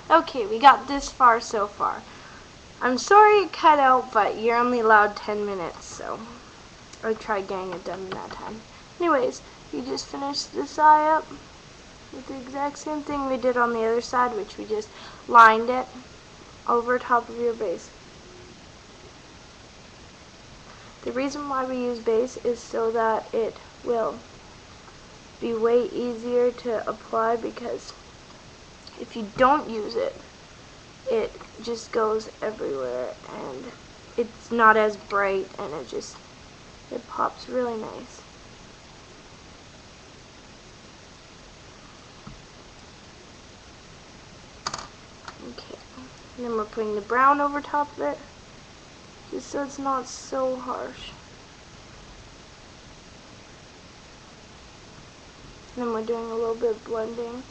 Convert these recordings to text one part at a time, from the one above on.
Okay, we got this far so far. I'm sorry it cut out, but you're only allowed 10 minutes, so I'll try getting it done in that time. Anyways, you just finished this eye up with the exact same thing we did on the other side, which we just lined it over top of your base. The reason why we use base is so that it will be way easier to apply, because if you don't use it, it just goes everywhere and it's not as bright, and it pops really nice. Okay, and then we're putting the brown over top of it, just so it's not so harsh. And then we're doing a little bit of blending.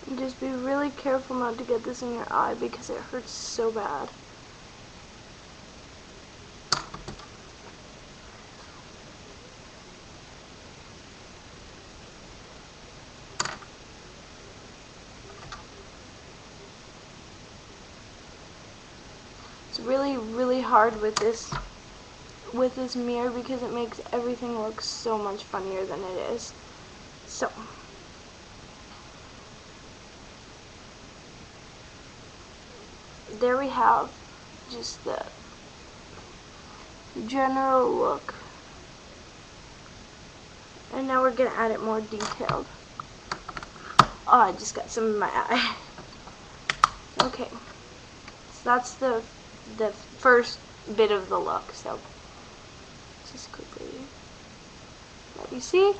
And just be really careful not to get this in your eye because it hurts so bad. It's really hard with this mirror because it makes everything look so much funnier than it is. So there we have just the general look. And now we're gonna add it more detailed. Oh, I just got some in my eye. Okay, so that's the first bit of the look. So just quickly, you see,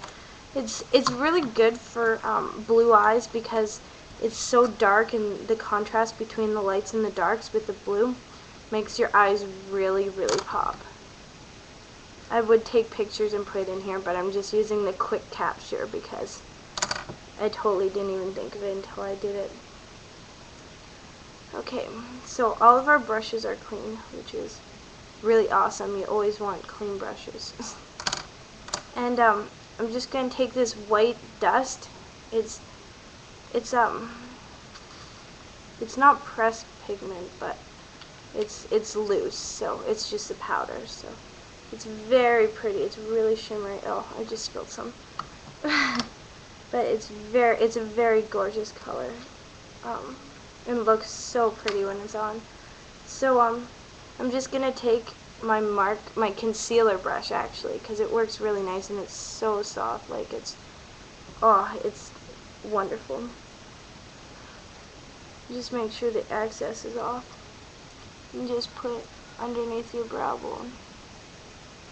it's really good for blue eyes because it's so dark, and the contrast between the lights and the darks with the blue makes your eyes really pop. I would take pictures and put it in here, but I'm just using the quick capture because I totally didn't even think of it until I did it. Okay, so all of our brushes are clean, which is really awesome. You always want clean brushes. And I'm just gonna take this white dust. It's not pressed pigment, but it's loose, so it's just a powder. So it's very pretty. It's really shimmery. Oh, I just spilled some. But it's a very gorgeous color. And looks so pretty when it's on. So I'm just gonna take my concealer brush, actually, because it works really nice and it's so soft. Like it's wonderful. Just make sure the excess is off, and just put it underneath your brow bone,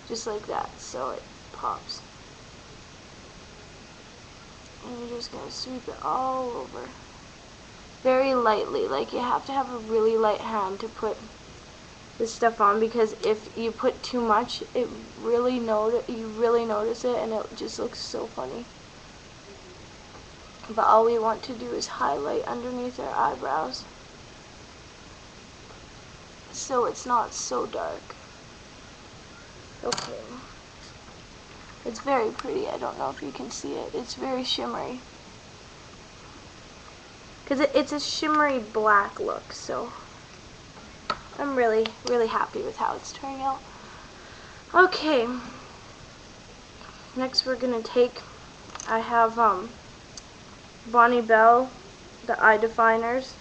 just like that, so it pops. And you're just gonna sweep it all over, very lightly. Like, you have to have a really light hand to put this stuff on, because if you put too much, you really notice it, and it just looks so funny. But all we want to do is highlight underneath our eyebrows, so it's not so dark. Okay. It's very pretty. I don't know if you can see it. It's very shimmery. Because it's a shimmery black look, so I'm really happy with how it's turning out. Okay. Next we're going to take, I have Bonnie Bell, the eye definers.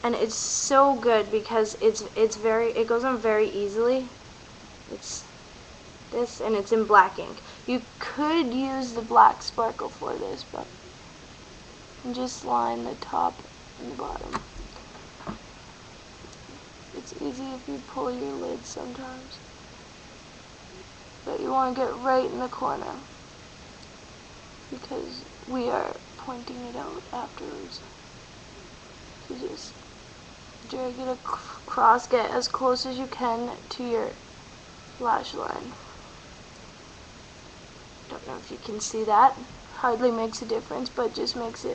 And it's so good because it goes on very easily. It's this, and it's in black ink. You could use the black sparkle for this, but just line the top and the bottom. It's easy if you pull your lid sometimes, but you want to get right in the corner because we are pointing it out afterwards. So just drag it across, get as close as you can to your lash line. Don't know if you can see that. Hardly makes a difference, but just makes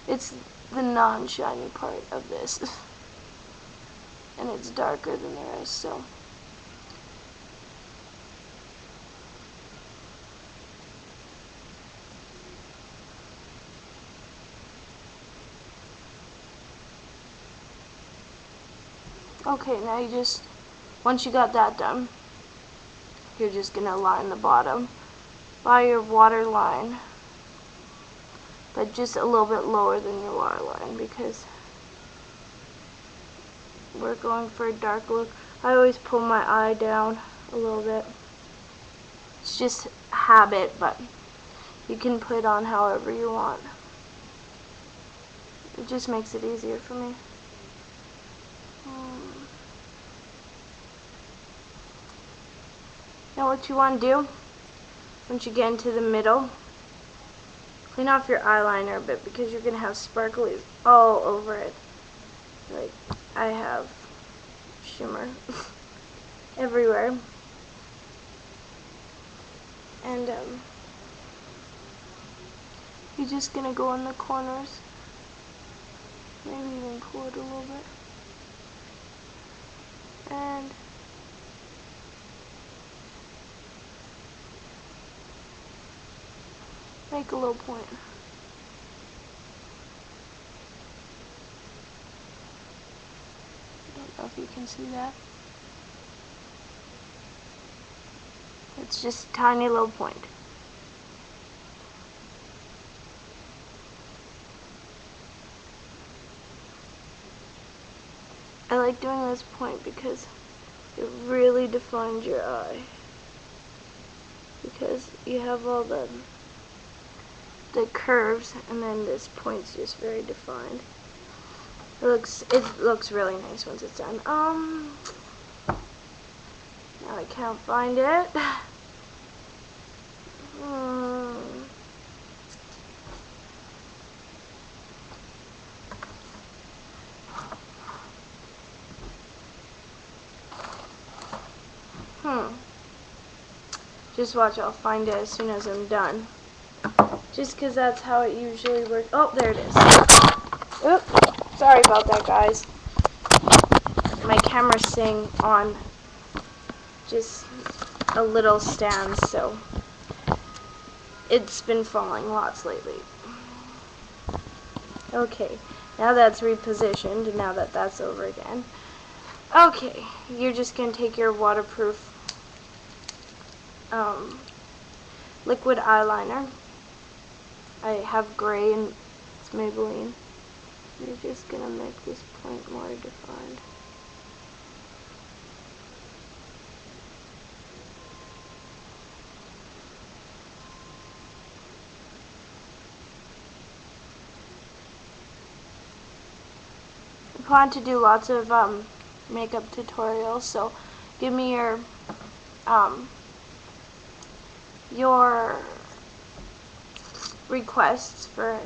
it's the non-shiny part of this. And it's darker than the rest, so Okay, now once you got that done, you're just going to line the bottom by your water line, but just a little bit lower than your water line because we're going for a dark look. I always pull my eye down a little bit. It's just habit, but you can put it on however you want. It just makes it easier for me. Now what you want to do, once you get into the middle, clean off your eyeliner a bit because you're going to have sparklies all over it. Like I have shimmer everywhere. And you're just going to go in the corners. Maybe even pull it a little bit. And make a little point. I don't know if you can see that. It's just a tiny little point. I like doing this point because it really defines your eye. Because you have all the curves, and then this point's just very defined. It looks really nice once it's done. Now I can't find it. Just watch, I'll find it as soon as I'm done. Just because that's how it usually works. Oh, there it is. Oops, sorry about that, guys. My camera's staying on just a little stand, so it's been falling lots lately. Okay, now that's repositioned, now that that's over again. Okay, you're just going to take your waterproof liquid eyeliner. I have gray and it's Maybelline. You're just going to make this point more defined. I plan to do lots of makeup tutorials, so give me your requests for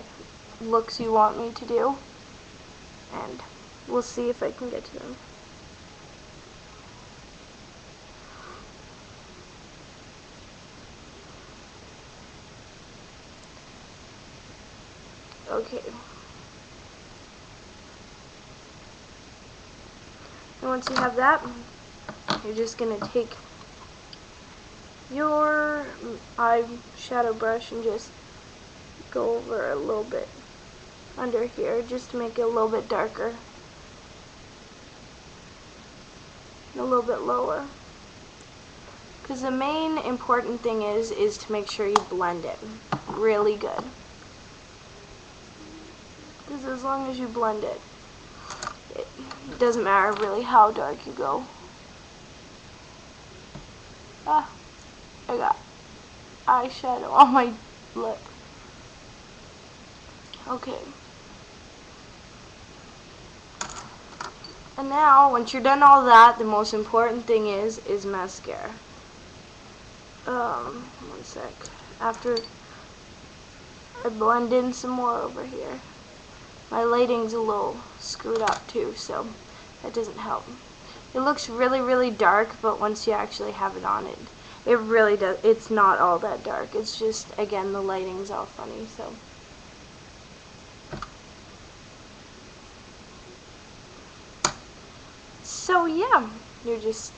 looks you want me to do, and we'll see if I can get to them. Okay. And once you have that, you're just going to take your eyeshadow brush and just go over a little bit under here just to make it a little bit darker and a little bit lower. Because the main important thing is to make sure you blend it really good. Because as long as you blend it, it doesn't matter really how dark you go. I got eyeshadow on my lip. Okay. And now, once you're done all that, the most important thing is mascara. One sec. After I blend in some more over here. My lighting's a little screwed up too, so that doesn't help. It looks really, really dark, but once you actually have it on, it really does. It's not all that dark. It's just, again, the lighting's all funny, so. So yeah, you're just